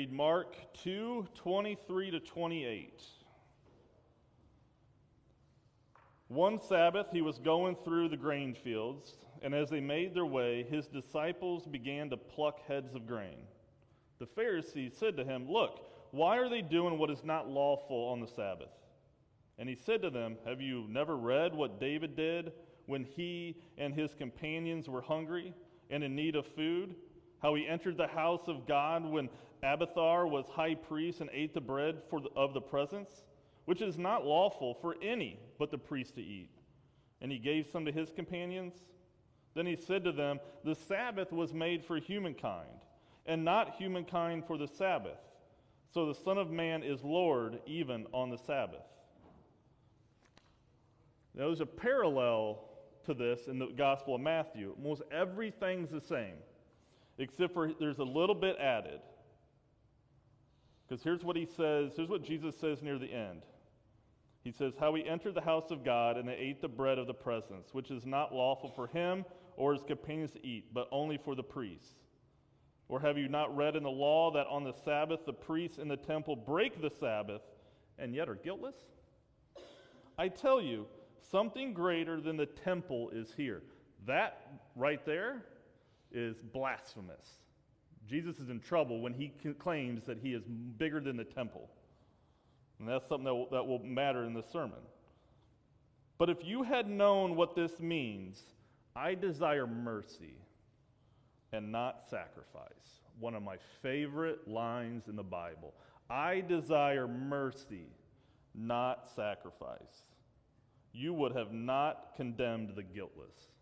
Read Mark 2:23 to 28. One Sabbath he was going through the grain fields, and as they made their way, his disciples began to pluck heads of grain. The Pharisees said to him, "Look, why are they doing what is not lawful on the Sabbath?" And he said to them, "Have you never read what David did when he and his companions were hungry and in need of food? How he entered the house of God when Abiathar was high priest and ate the bread of the presence, which is not lawful for any but the priest to eat. And he gave some to his companions." Then he said to them, "The Sabbath was made for humankind, and not humankind for the Sabbath. So the Son of Man is Lord even on the Sabbath." Now, there's a parallel to this in the Gospel of Matthew. Almost everything's the same, except for there's a little bit added. Because here's what he says, here's what Jesus says near the end. He says, "How he entered the house of God, and they ate the bread of the presence, which is not lawful for him or his companions to eat, but only for the priests. Or have you not read in the law that on the Sabbath the priests in the temple break the Sabbath and yet are guiltless? I tell you, something greater than the temple is here." That right there is blasphemous. Jesus is in trouble when he claims that he is bigger than the temple. And that's something that will matter in this sermon. "But if you had known what this means, 'I desire mercy and not sacrifice,'" one of my favorite lines in the Bible. "I desire mercy, not sacrifice. You would have not condemned the guiltless.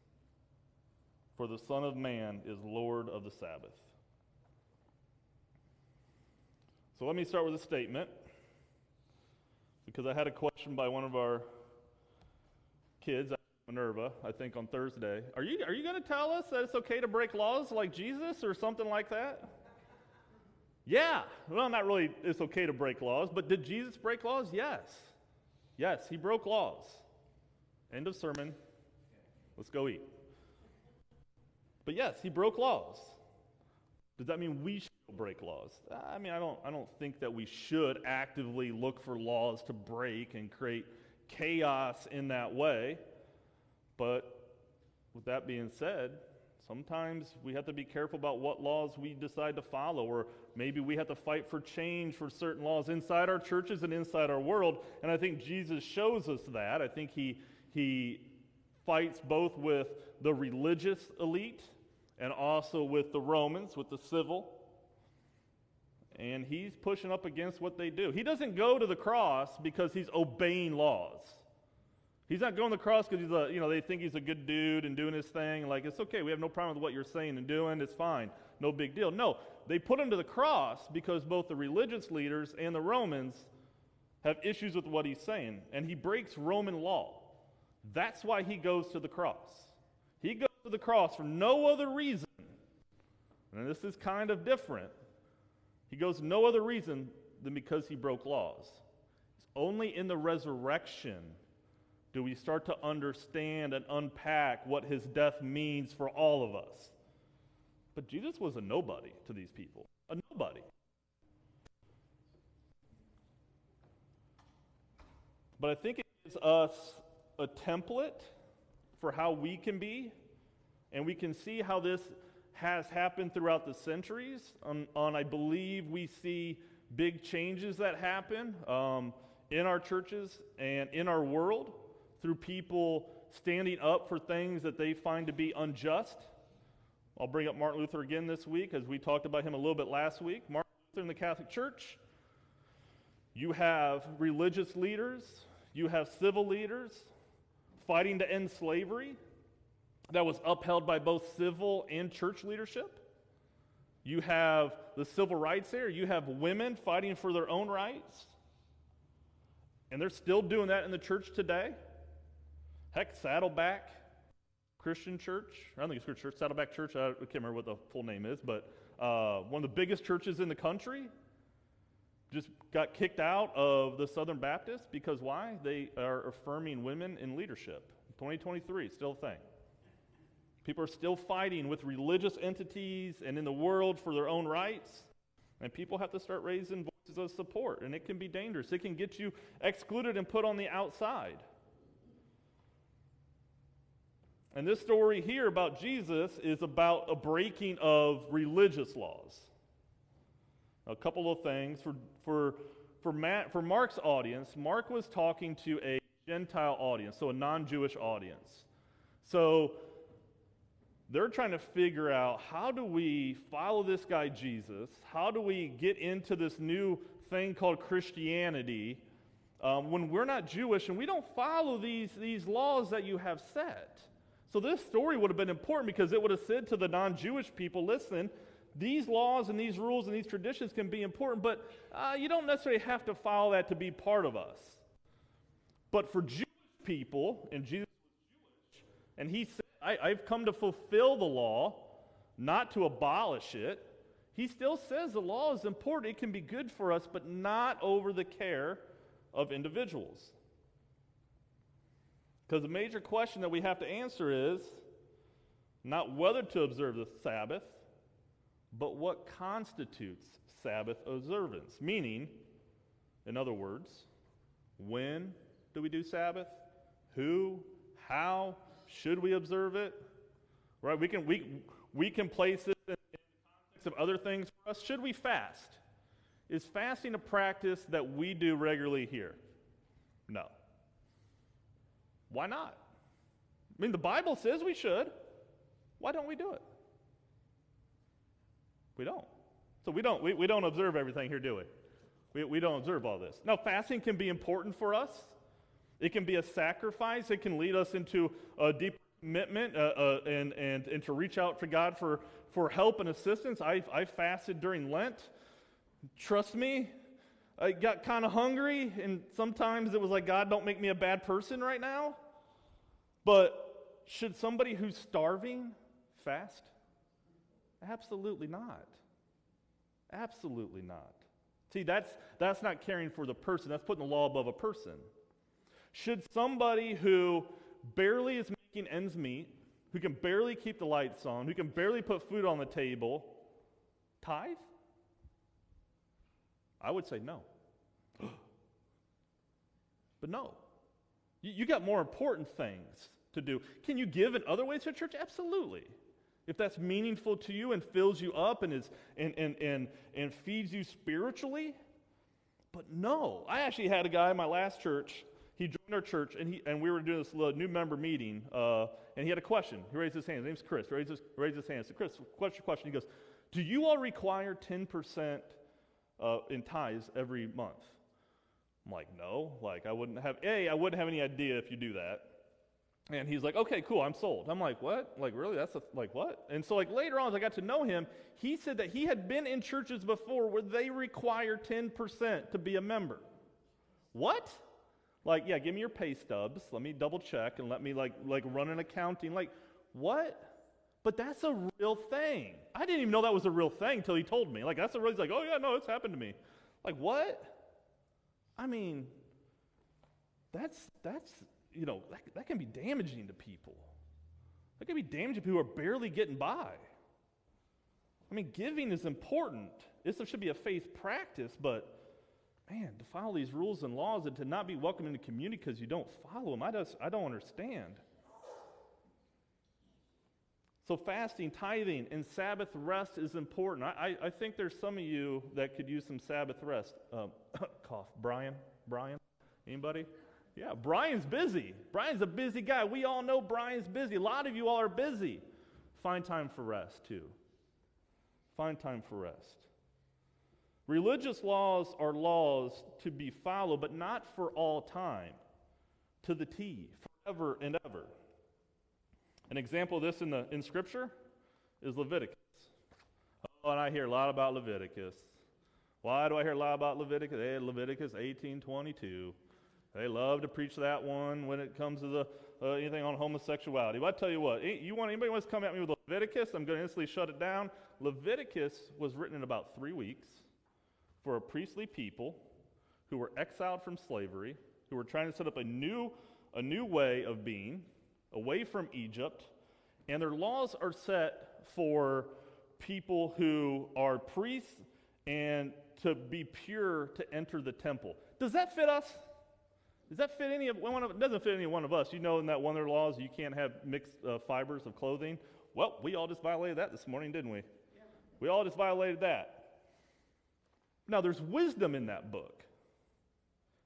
For the Son of Man is Lord of the Sabbath." So let me start with a statement, because I had a question by one of our kids, Minerva, I think on Thursday. Are you going to tell us that it's okay to break laws like Jesus or something like that? Yeah. Well, not really it's okay to break laws, but did Jesus break laws? Yes. Yes, he broke laws. End of sermon. Let's go eat. But yes, he broke laws. Does that mean we should break laws? I mean, I don't think that we should actively look for laws to break and create chaos in that way. But with that being said, sometimes we have to be careful about what laws we decide to follow, or maybe we have to fight for change for certain laws inside our churches and inside our world. And I think Jesus shows us that. I think he fights both with the religious elite and also with the Romans, with the civil. And he's pushing up against what they do. He doesn't go to the cross because he's obeying laws. He's not going to the cross because they think he's a good dude and doing his thing. Like, it's okay, we have no problem with what you're saying and doing. It's fine. No big deal. No, they put him to the cross because both the religious leaders and the Romans have issues with what he's saying. And he breaks Roman law. That's why he goes to the cross. He goes to the cross for no other reason. And this is kind of different. He goes no other reason than because he broke laws. It's only in the resurrection do we start to understand and unpack what his death means for all of us. But Jesus was a nobody to these people. A nobody. But I think it gives us a template for how we can be, and we can see how this has happened throughout the centuries. I believe we see big changes that happen in our churches and in our world through people standing up for things that they find to be unjust. I'll bring up Martin Luther again this week, as we talked about him a little bit last week. Martin Luther in the Catholic Church. You have religious leaders, you have civil leaders fighting to end slavery. That was upheld by both civil and church leadership. You have the civil rights there. You have women fighting for their own rights. And they're still doing that in the church today. Heck, Saddleback Christian Church, I don't think it's Christian Church, Saddleback Church, I can't remember what the full name is, but one of the biggest churches in the country just got kicked out of the Southern Baptists because why? They are affirming women in leadership. 2023, still a thing. People are still fighting with religious entities and in the world for their own rights. And people have to start raising voices of support, and it can be dangerous. It can get you excluded and put on the outside. And this story here about Jesus is about a breaking of religious laws. A couple of things. For Mark's audience, Mark was talking to a Gentile audience, so a non-Jewish audience. So they're trying to figure out, how do we follow this guy Jesus? How do we get into this new thing called Christianity when we're not Jewish and we don't follow these laws that you have set? So this story would have been important because it would have said to the non-Jewish people, listen, these laws and these rules and these traditions can be important, but you don't necessarily have to follow that to be part of us. But for Jewish people, and Jesus was Jewish, and he said, I've come to fulfill the law, not to abolish it. He still says the law is important. It can be good for us, but not over the care of individuals. Because the major question that we have to answer is not whether to observe the Sabbath, but what constitutes Sabbath observance. Meaning, in other words, when do we do Sabbath? Who? How? Should we observe it? Right? We can place it in the context of other things for us. Should we fast? Is fasting a practice that we do regularly here? No. Why not? I mean, the Bible says we should. Why don't we do it? We don't. So we don't observe everything here, do we? We don't observe all this. Now, fasting can be important for us. It can be a sacrifice. It can lead us into a deeper commitment and to reach out to God for help and assistance. I fasted during Lent. Trust me, I got kind of hungry, and sometimes it was like, God, don't make me a bad person right now. But should somebody who's starving fast? Absolutely not. Absolutely not. See, that's not caring for the person. That's putting the law above a person. Should somebody who barely is making ends meet, who can barely keep the lights on, who can barely put food on the table, tithe? I would say no. But no. You got more important things to do. Can you give in other ways to church? Absolutely. If that's meaningful to you and fills you up and feeds you spiritually. But no. I actually had a guy in my last church. He joined our church, and we were doing this little new member meeting, and he had a question. He raised his hand. His name's Chris. Raised his hand. I said, Chris, what's your question? He goes, do you all require 10% in tithes every month? I'm like, no. Like, I wouldn't have any idea if you do that. And he's like, okay, cool, I'm sold. I'm like, what? Like, really? What? And so, later on, as I got to know him, he said that he had been in churches before where they require 10% to be a member. What? Yeah, give me your pay stubs. Let me double check and let me run an accounting. What? But that's a real thing. I didn't even know that was a real thing until he told me. He's like, oh yeah, no, it's happened to me. What? I mean, that can be damaging to people. That can be damaging to people who are barely getting by. I mean, giving is important. This should be a faith practice, but man, to follow these rules and laws and to not be welcome in the community because you don't follow them, I don't understand. So fasting, tithing, and Sabbath rest is important. I think there's some of you that could use some Sabbath rest. Cough. Brian? Anybody? Yeah, Brian's busy. Brian's a busy guy. We all know Brian's busy. A lot of you all are busy. Find time for rest, too. Find time for rest. Religious laws are laws to be followed, but not for all time, to the T, forever and ever. An example of this in Scripture is Leviticus. Oh, and I hear a lot about Leviticus. Why do I hear a lot about Leviticus? Leviticus 18:22. They love to preach that one when it comes to anything on homosexuality. But I tell you what, anybody wants to come at me with Leviticus, I'm going to instantly shut it down. Leviticus was written in about 3 weeks for a priestly people who were exiled from slavery, who were trying to set up a new way of being, away from Egypt, and their laws are set for people who are priests and to be pure to enter the temple. Does that fit us? Does that fit any of one of? It doesn't fit any one of us. You know, in that one of their laws, you can't have mixed fibers of clothing. Well, we all just violated that this morning, didn't we? Yeah. We all just violated that. Now, there's wisdom in that book.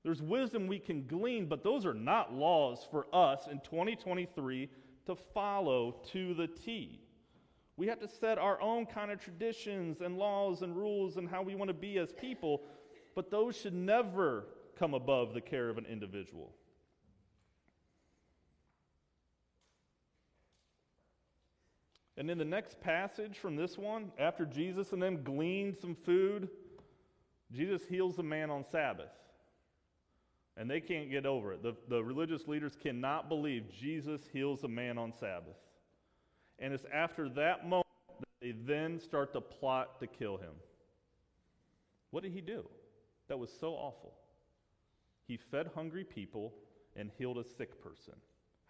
There's wisdom we can glean, but those are not laws for us in 2023 to follow to the T. We have to set our own kind of traditions and laws and rules and how we want to be as people, but those should never come above the care of an individual. And in the next passage from this one, after Jesus and them gleaned some food, Jesus heals a man on Sabbath. And they can't get over it. The religious leaders cannot believe Jesus heals a man on Sabbath. And it's after that moment that they then start to plot to kill him. What did he do? That was so awful. He fed hungry people and healed a sick person.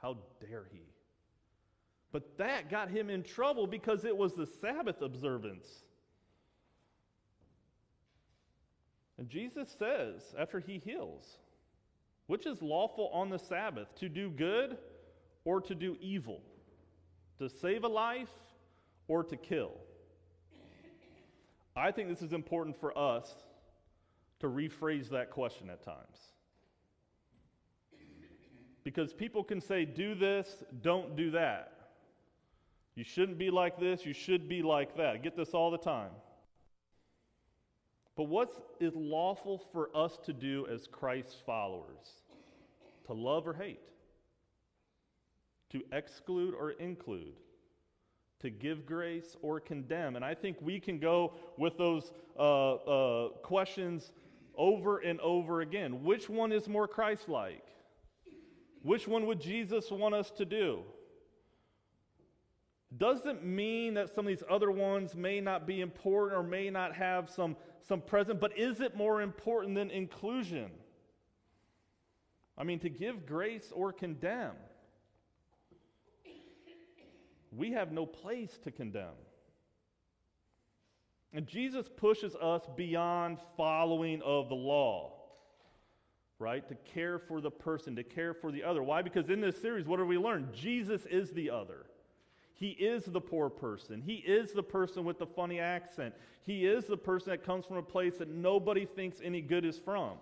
How dare he? But that got him in trouble because it was the Sabbath observance. And Jesus says, after he heals, which is lawful on the Sabbath, to do good or to do evil, to save a life or to kill? I think this is important for us to rephrase that question at times. Because people can say, do this, don't do that. You shouldn't be like this, you should be like that. I get this all the time. But what is lawful for us to do as Christ's followers? To love or hate? To exclude or include? To give grace or condemn? And I think we can go with those questions over and over again. Which one is more Christ-like? Which one would Jesus want us to do? Doesn't mean that some of these other ones may not be important or may not have some present, but is it more important than inclusion? I mean, to give grace or condemn. We have no place to condemn. And Jesus pushes us beyond following of the law, right? To care for the person, to care for the other. Why? Because in this series, what have we learned? Jesus is the other. He is the poor person. He is the person with the funny accent. He is the person that comes from a place that nobody thinks any good is from.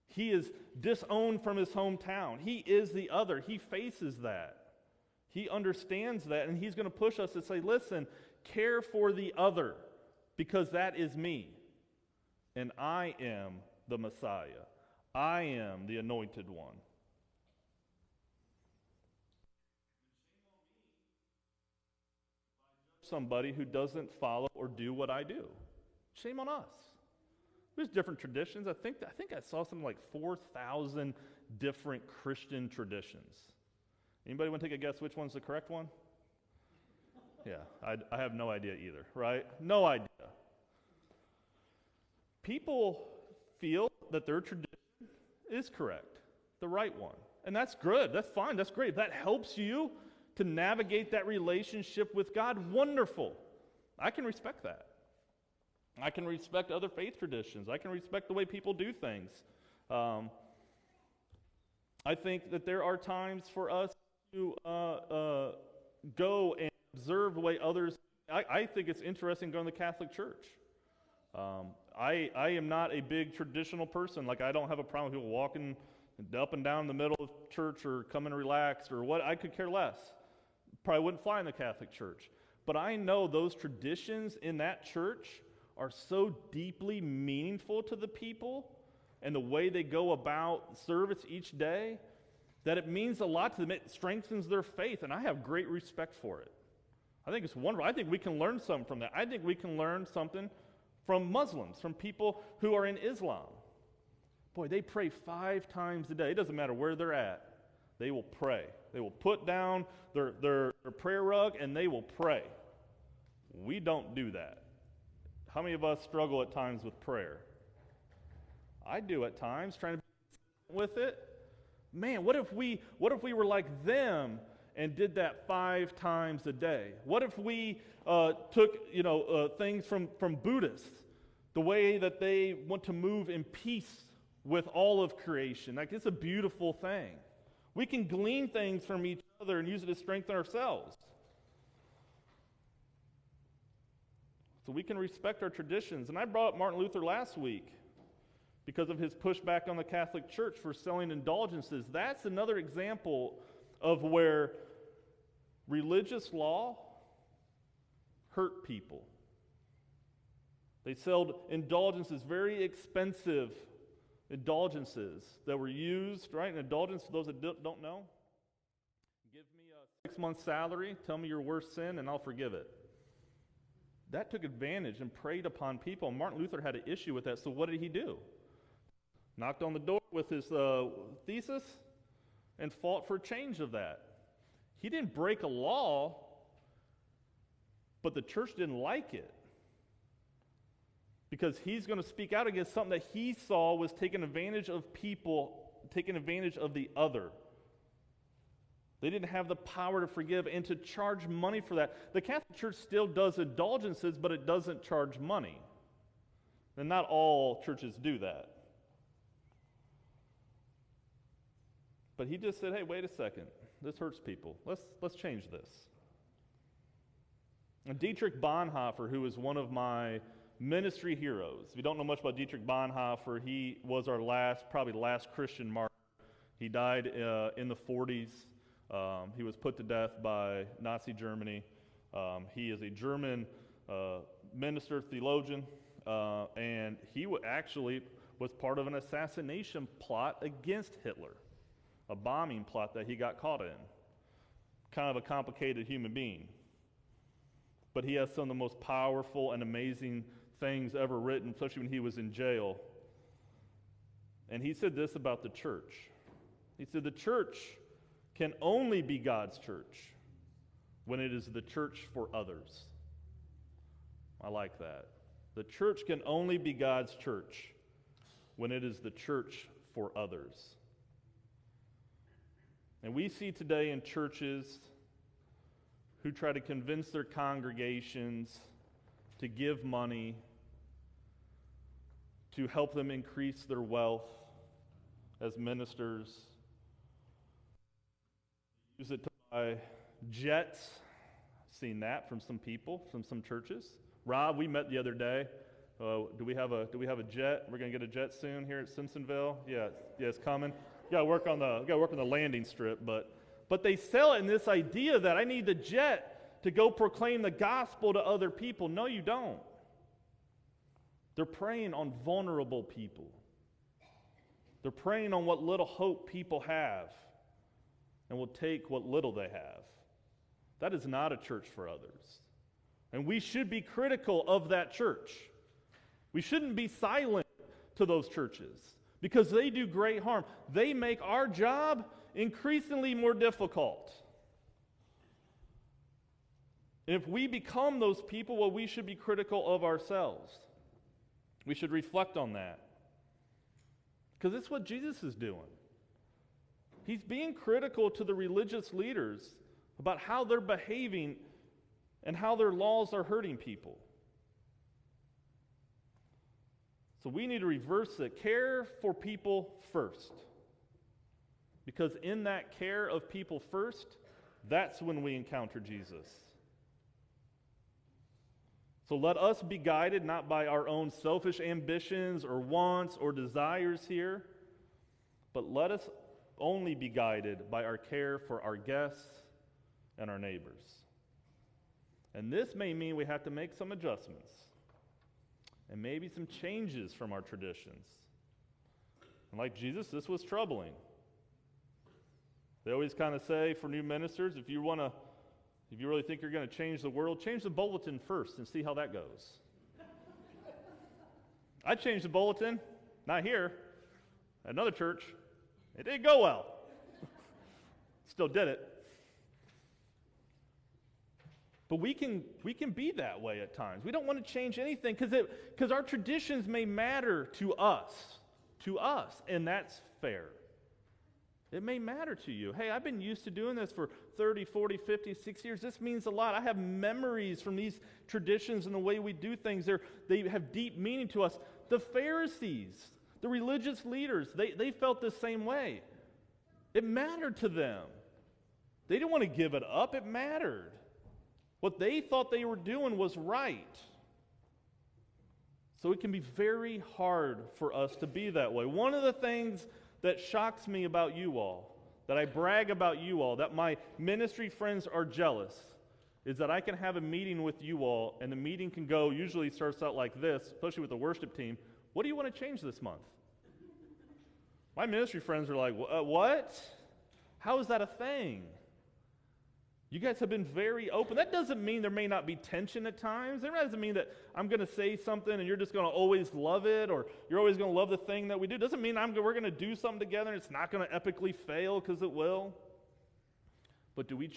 He is disowned from his hometown. He is the other. He faces that. He understands that, and he's going to push us to say, listen, care for the other, because that is me, and I am the Messiah. I am the anointed one. Somebody who doesn't follow or do what I do. Shame on us. There's different traditions. I think I saw something like 4,000 different Christian traditions. Anybody want to take a guess which one's the correct one? Yeah, I have no idea either, right? No idea. People feel that their tradition is correct, the right one. And that's good. That's fine. That's great. If that helps you to navigate that relationship with God, wonderful. I can respect that. I can respect other faith traditions. I can respect the way people do things. I think that there are times for us to go and observe the way others. I think it's interesting going to the Catholic Church. I am not a big traditional person. Like, I don't have a problem with people walking up and down the middle of church or come and relax or what. I could care less. Probably wouldn't fly in the Catholic Church. But I know those traditions in that church are so deeply meaningful to the people and the way they go about service each day that it means a lot to them. It strengthens their faith, and I have great respect for it. I think it's wonderful. I think we can learn something from that. I think we can learn something from Muslims, from people who are in Islam. Boy, they pray 5 times a day. It doesn't matter where they're at. They will pray. They will put down their prayer rug, and they will pray. We don't do that. How many of us struggle at times with prayer? I do at times, trying to be with it. Man, what if we were like them and did that 5 times a day? What if we took things from Buddhists, the way that they want to move in peace with all of creation? Like, it's a beautiful thing. We can glean things from each other and use it to strengthen ourselves. So we can respect our traditions. And I brought up Martin Luther last week because of his pushback on the Catholic Church for selling indulgences. That's another example of where religious law hurt people. They sold indulgences, very expensive indulgences that were used, right? An indulgence, for those that don't know, give me a 6-month salary, tell me your worst sin, and I'll forgive it. That took advantage and preyed upon people. Martin Luther had an issue with that, so what did he do? Knocked on the door with his thesis and fought for change of that. He didn't break a law, but the church didn't like it, because he's going to speak out against something that he saw was taking advantage of people, taking advantage of the other. They didn't have the power to forgive and to charge money for that. The Catholic Church still does indulgences, but it doesn't charge money. And not all churches do that. But he just said, hey, wait a second. This hurts people. Let's change this. And Dietrich Bonhoeffer, who is one of my ministry heroes. If you don't know much about Dietrich Bonhoeffer, he was our probably last Christian martyr. He died in the 40s. He was put to death by Nazi Germany. He is a German minister, theologian, and he actually was part of an assassination plot against Hitler, a bombing plot that he got caught in. Kind of a complicated human being. But he has some of the most powerful and amazing things ever written, especially when he was in jail. And he said this about the church. He said, the church can only be God's church when it is the church for others. I like that. The church can only be God's church when it is the church for others. And we see today in churches who try to convince their congregations to give money to help them increase their wealth as ministers. Use it to buy jets. Seen that from some people, from some churches. Rob, we met the other day. Do we have a jet? We're going to get a jet soon here at Simpsonville. Yeah, it's coming. Got to work on the landing strip, but they sell it in this idea that I need the jet to go proclaim the gospel to other people. No, you don't. They're preying on vulnerable people. They're preying on what little hope people have, and will take what little they have. That is not a church for others. And we should be critical of that church. We shouldn't be silent to those churches because they do great harm. They make our job increasingly more difficult. And if we become those people, well, we should be critical of ourselves. We should reflect on that. Because it's what Jesus is doing. He's being critical to the religious leaders about how they're behaving and how their laws are hurting people. So we need to reverse it. Care for people first. Because in that care of people first, that's when we encounter Jesus. So let us be guided not by our own selfish ambitions or wants or desires here, but let us only be guided by our care for our guests and our neighbors. And this may mean we have to make some adjustments and maybe some changes from our traditions. And like Jesus, this was troubling. They always kind of say for new ministers, if you really think you're going to change the world, change the bulletin first and see how that goes. I changed the bulletin, not here, at another church. It didn't go well. Still did it. But we can be that way at times. We don't want to change anything because our traditions may matter to us, and that's fair. It may matter to you. Hey, I've been used to doing this for 30, 40, 50, 60 years. This means a lot. I have memories from these traditions and the way we do things. They have deep meaning to us. The Pharisees, the religious leaders, they felt the same way. It mattered to them. They didn't want to give it up. It mattered. What they thought they were doing was right. So it can be very hard for us to be that way. One of the things that shocks me about you all, that I brag about you all, that my ministry friends are jealous, is that I can have a meeting with you all, and the meeting can go, usually starts out like this, especially with the worship team. What do you want to change this month? My ministry friends are like, what? How is that a thing? You guys have been very open. That doesn't mean there may not be tension at times. That doesn't mean that I'm going to say something and you're just going to always love it, or you're always going to love the thing that we do. It doesn't mean we're going to do something together and it's not going to epically fail, because it will. But do we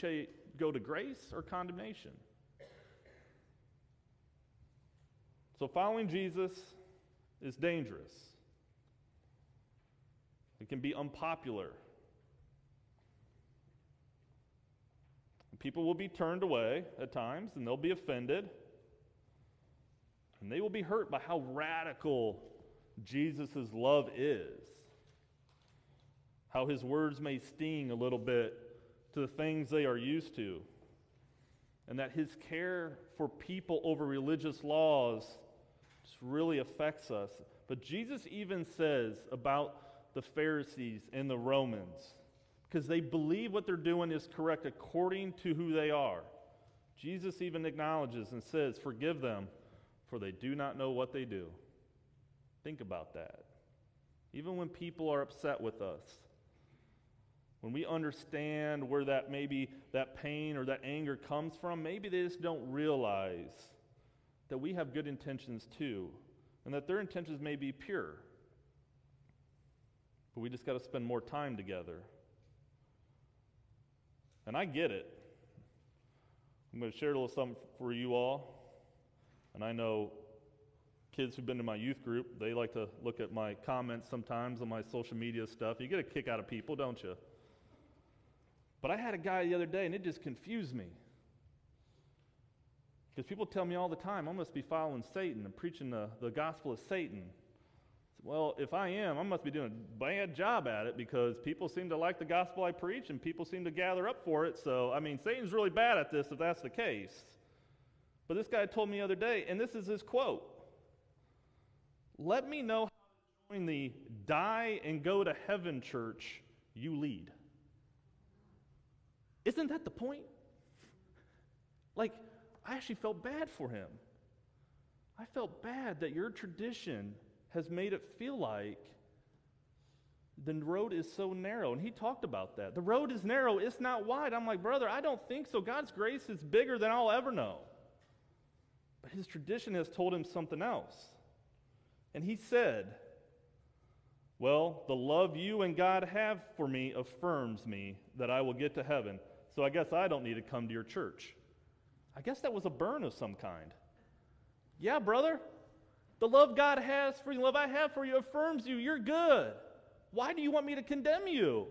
go to grace or condemnation? So following Jesus is dangerous. It can be unpopular. People will be turned away at times, and they'll be offended. And they will be hurt by how radical Jesus' love is. How his words may sting a little bit to the things they are used to. And that his care for people over religious laws just really affects us. But Jesus even says about the Pharisees and the Romans, because they believe what they're doing is correct according to who they are. Jesus even acknowledges and says, "Forgive them, for they do not know what they do." Think about that. Even when people are upset with us, when we understand where that pain or that anger comes from, maybe they just don't realize that we have good intentions too, and that their intentions may be pure. But we just got to spend more time together. And I get it. I'm going to share a little something for you all. And I know kids who've been to my youth group, they like to look at my comments sometimes on my social media stuff. You get a kick out of people, don't you? But I had a guy the other day, and it just confused me. Because people tell me all the time, I must be following Satan and preaching the gospel of Satan. Well, if I am, I must be doing a bad job at it, because people seem to like the gospel I preach and people seem to gather up for it. So, Satan's really bad at this if that's the case. But this guy told me the other day, and this is his quote: "Let me know how to join the die and go to heaven church you lead." Isn't that the point? I actually felt bad for him. I felt bad that your tradition has made it feel like the road is so narrow. And he talked about that. The road is narrow, it's not wide. I'm like, brother, I don't think so. God's grace is bigger than I'll ever know. But his tradition has told him something else. And he said, "Well, the love you and God have for me affirms me that I will get to heaven. So I guess I don't need to come to your church." I guess that was a burn of some kind. Yeah, brother. The love God has for you, the love I have for you affirms you. You're good. Why do you want me to condemn you?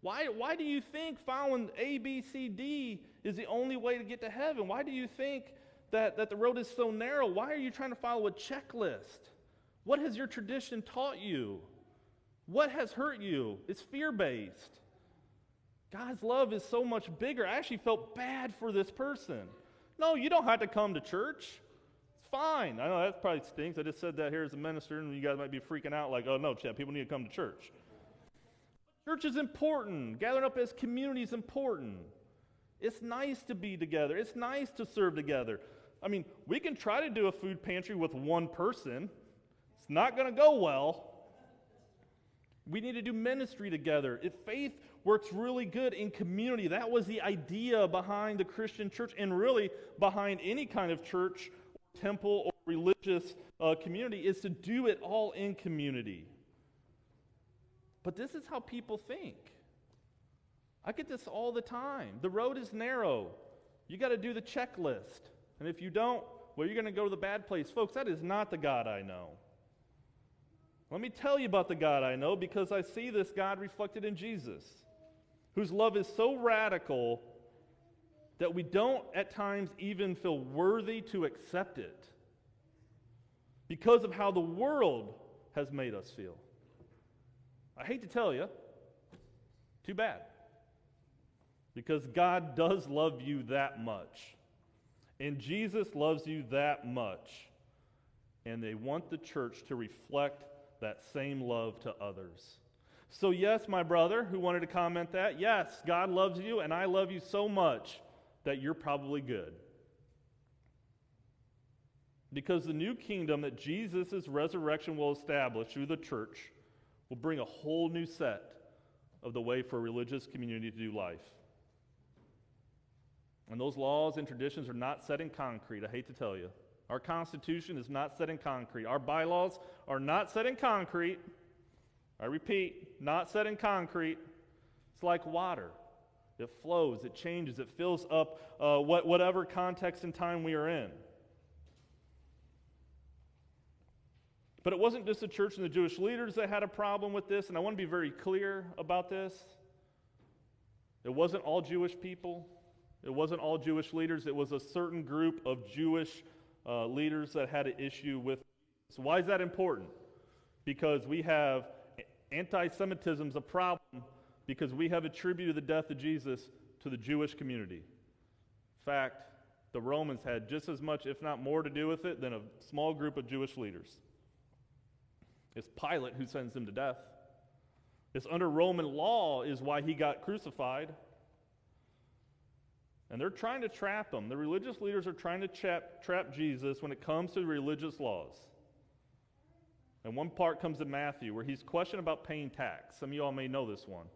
Why do you think following A, B, C, D is the only way to get to heaven? Why do you think that the road is so narrow? Why are you trying to follow a checklist? What has your tradition taught you? What has hurt you? It's fear-based. God's love is so much bigger. I actually felt bad for this person. No, you don't have to come to church. Fine. I know that probably stinks. I just said that here as a minister, and you guys might be freaking out like, "Oh no, Chad, people need to come to church." Church is important. Gathering up as community is important. It's nice to be together. It's nice to serve together. We can try to do a food pantry with one person. It's not going to go well. We need to do ministry together. If faith works really good in community, that was the idea behind the Christian church, and really behind any kind of church, temple, or religious community, is to do it all in community. But this is how people think. I get this all the time. The road is narrow. You got to do the checklist. And if you don't, well, you're going to go to the bad place. Folks, that is not the God I know. Let me tell you about the God I know, because I see this God reflected in Jesus, whose love is so radical that we don't at times even feel worthy to accept it because of how the world has made us feel. I hate to tell you, too bad. Because God does love you that much. And Jesus loves you that much. And they want the church to reflect that same love to others. So yes, my brother who wanted to comment that, yes, God loves you and I love you so much that you're probably good. Because the new kingdom that Jesus' resurrection will establish through the church will bring a whole new set of the way for a religious community to do life. And those laws and traditions are not set in concrete, I hate to tell you. Our Constitution is not set in concrete. Our bylaws are not set in concrete. I repeat, not set in concrete. It's like water. It flows, it changes, it fills up whatever context and time we are in. But it wasn't just the church and the Jewish leaders that had a problem with this, and I want to be very clear about this. It wasn't all Jewish people. It wasn't all Jewish leaders. It was a certain group of Jewish leaders that had an issue with it. So why is that important? Because we have anti-Semitism is a problem because we have attributed the death of Jesus to the Jewish community. In fact, the Romans had just as much, if not more, to do with it than a small group of Jewish leaders. It's Pilate who sends him to death. It's under Roman law is why he got crucified. And they're trying to trap him. The religious leaders are trying to trap Jesus when it comes to religious laws. And one part comes in Matthew where he's questioned about paying tax. Some of you all may know this one.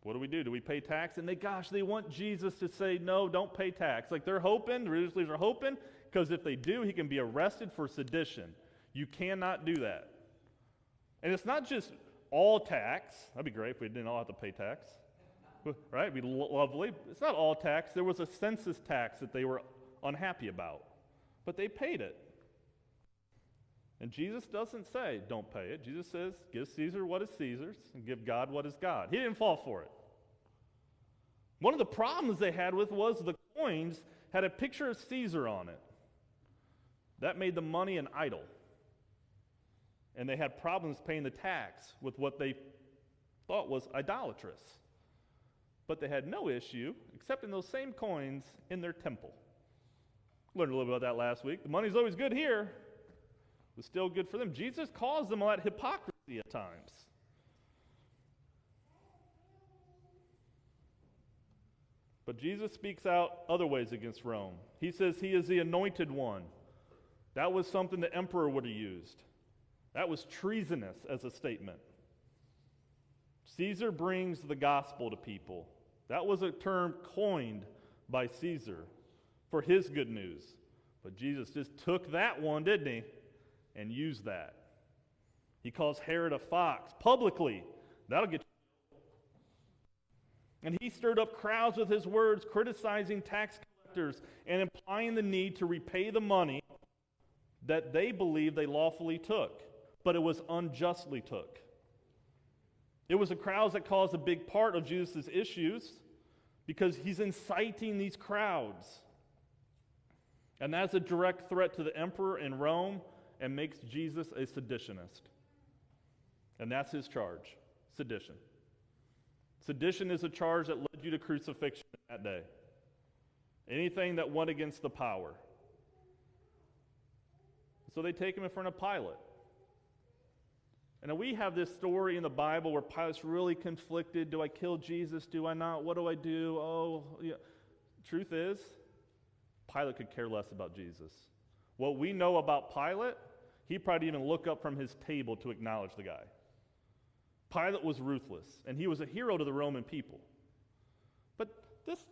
What do? Do we pay tax? And they want Jesus to say, no, don't pay tax. Like the religious leaders are hoping, because if they do, he can be arrested for sedition. You cannot do that. And it's not just all tax. That'd be great if we didn't all have to pay tax. Right? It'd be lovely. It's not all tax. There was a census tax that they were unhappy about. But they paid it. And Jesus doesn't say, don't pay it. Jesus says, give Caesar what is Caesar's and give God what is God. He didn't fall for it. One of the problems they had with was the coins had a picture of Caesar on it. That made the money an idol. And they had problems paying the tax with what they thought was idolatrous. But they had no issue accepting those same coins in their temple. Learned a little bit about that last week. The money's always good here. It was still good for them. Jesus calls them on that hypocrisy at times. But Jesus speaks out other ways against Rome. He says he is the anointed one. That was something the emperor would have used. That was treasonous as a statement. Caesar brings the gospel to people. That was a term coined by Caesar for his good news. But Jesus just took that one, didn't he, and used that. He calls Herod a fox publicly. That'll get you. And he stirred up crowds with his words, criticizing tax collectors and implying the need to repay the money that they believed they lawfully took, but it was unjustly took. It was the crowds that caused a big part of Jesus' issues because he's inciting these crowds. And that's a direct threat to the emperor in Rome and makes Jesus a seditionist. And that's his charge, sedition. Sedition is a charge that led you to crucifixion that day. Anything that went against the power. So they take him in front of Pilate. And we have this story in the Bible where Pilate's really conflicted. Do I kill Jesus? Do I not? What do I do? Oh, yeah. Truth is, Pilate could care less about Jesus. What we know about Pilate, he probably didn't even look up from his table to acknowledge the guy. Pilate was ruthless, and he was a hero to the Roman people. But this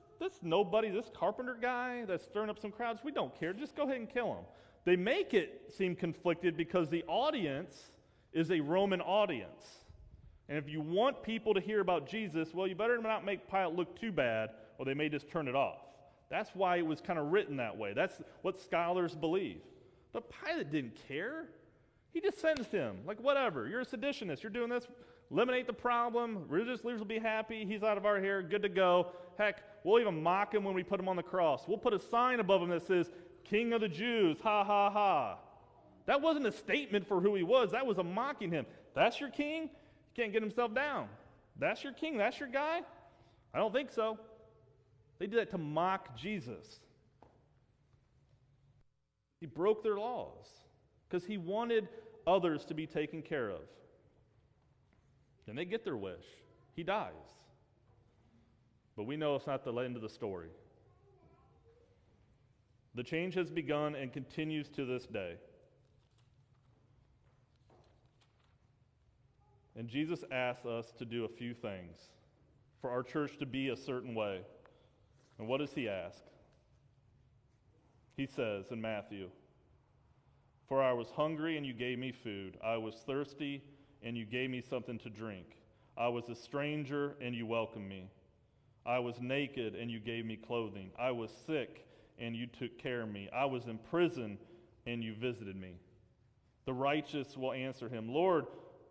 nobody, this carpenter guy that's stirring up some crowds, we don't care. Just go ahead and kill him. They make it seem conflicted because the audience is a Roman audience. And if you want people to hear about Jesus, well, you better not make Pilate look too bad, or they may just turn it off. That's why it was kind of written that way. That's what scholars believe. But Pilate didn't care. He just sentenced him. Like, whatever. You're a seditionist. You're doing this. Eliminate the problem. Religious leaders will be happy. He's out of our hair. Good to go. Heck, we'll even mock him when we put him on the cross. We'll put a sign above him that says, King of the Jews. Ha, ha, ha. That wasn't a statement for who he was. That was a mocking him. That's your king? He can't get himself down. That's your king? That's your guy? I don't think so. They did that to mock Jesus. He broke their laws because he wanted others to be taken care of. And they get their wish. He dies. But we know it's not the end of the story. The change has begun and continues to this day. And Jesus asks us to do a few things for our church to be a certain way. And what does he ask? He says in Matthew, "For I was hungry and you gave me food. I was thirsty and you gave me something to drink. I was a stranger and you welcomed me. I was naked and you gave me clothing. I was sick and you took care of me. I was in prison and you visited me." The righteous will answer him, "Lord,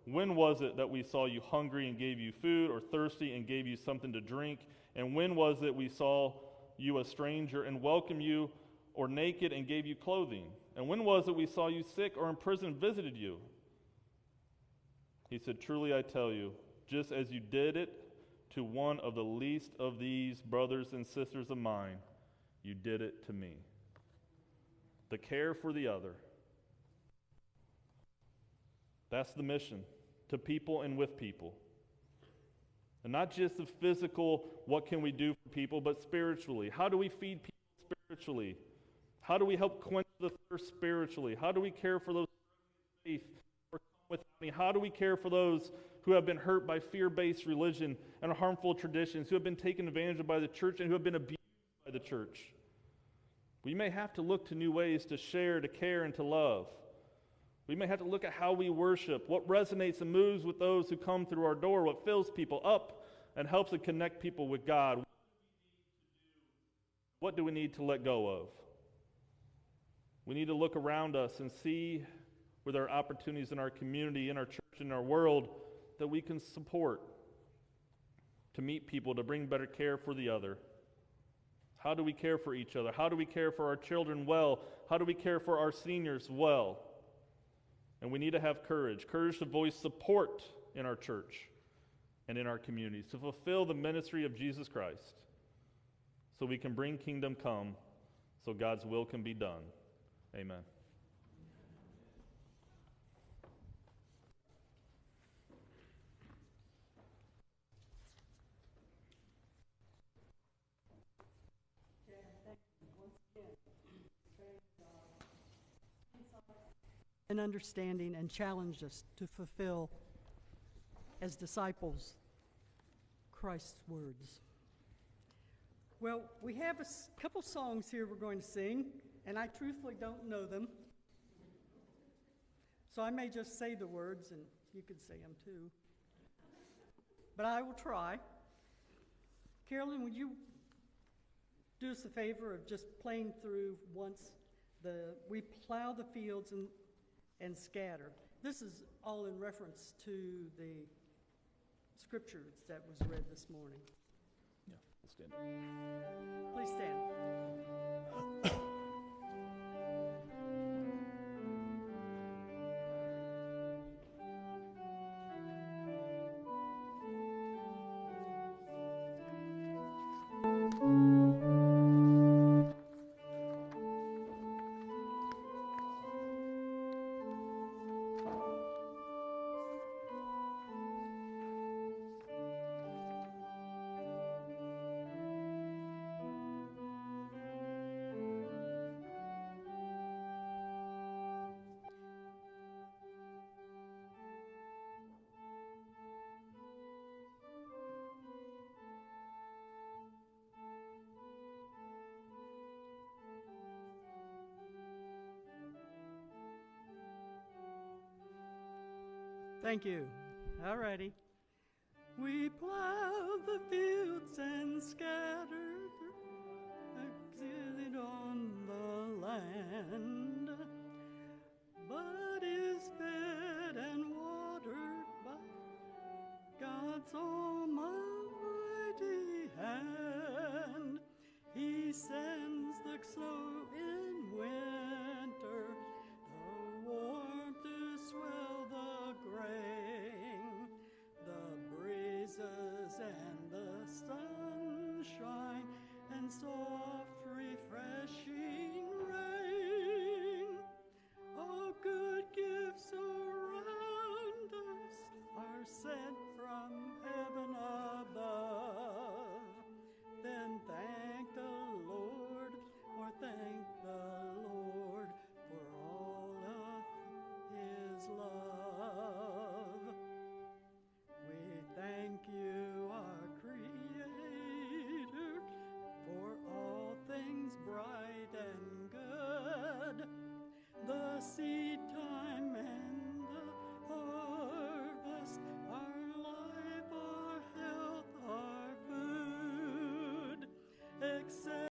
when was it that we saw you hungry and gave you food, or thirsty and gave you something to drink? And when was it we saw you a stranger and welcomed you, or naked and gave you clothing? And when was it we saw you sick or in prison and visited you?" He said, "Truly I tell you, just as you did it to one of the least of these brothers and sisters of mine, you did it to me." The care for the other. That's the mission, to people and with people. And not just the physical, what can we do for people, but spiritually. How do we feed people spiritually? How do we help quench the thirst spiritually? How do we care for those who have faith or come without me? How do we care for those who have been hurt by fear-based religion and harmful traditions, who have been taken advantage of by the church and who have been abused by the church? We may have to look to new ways to share, to care, and to love. We may have to look at how we worship, what resonates and moves with those who come through our door, what fills people up and helps to connect people with God. What do we need to let go of? We need to look around us and see where there are opportunities in our community, in our church, in our world that we can support to meet people, to bring better care for the other. How do we care for each other? How do we care for our children well? How do we care for our seniors well? And we need to have courage to voice support in our church and in our communities, to fulfill the ministry of Jesus Christ so we can bring kingdom come, so God's will can be done. Amen. And understanding and challenged us to fulfill, as disciples, Christ's words. Well, we have a couple songs here we're going to sing, and I truthfully don't know them. So I may just say the words, and you could say them too. But I will try. Carolyn, would you do us a favor of just playing through once we plow the fields and scatter. This is all in reference to the scripture that was read this morning. Yeah, we'll stand. Please stand. Thank you. All righty. We plow the fields and scatter exit on the land, but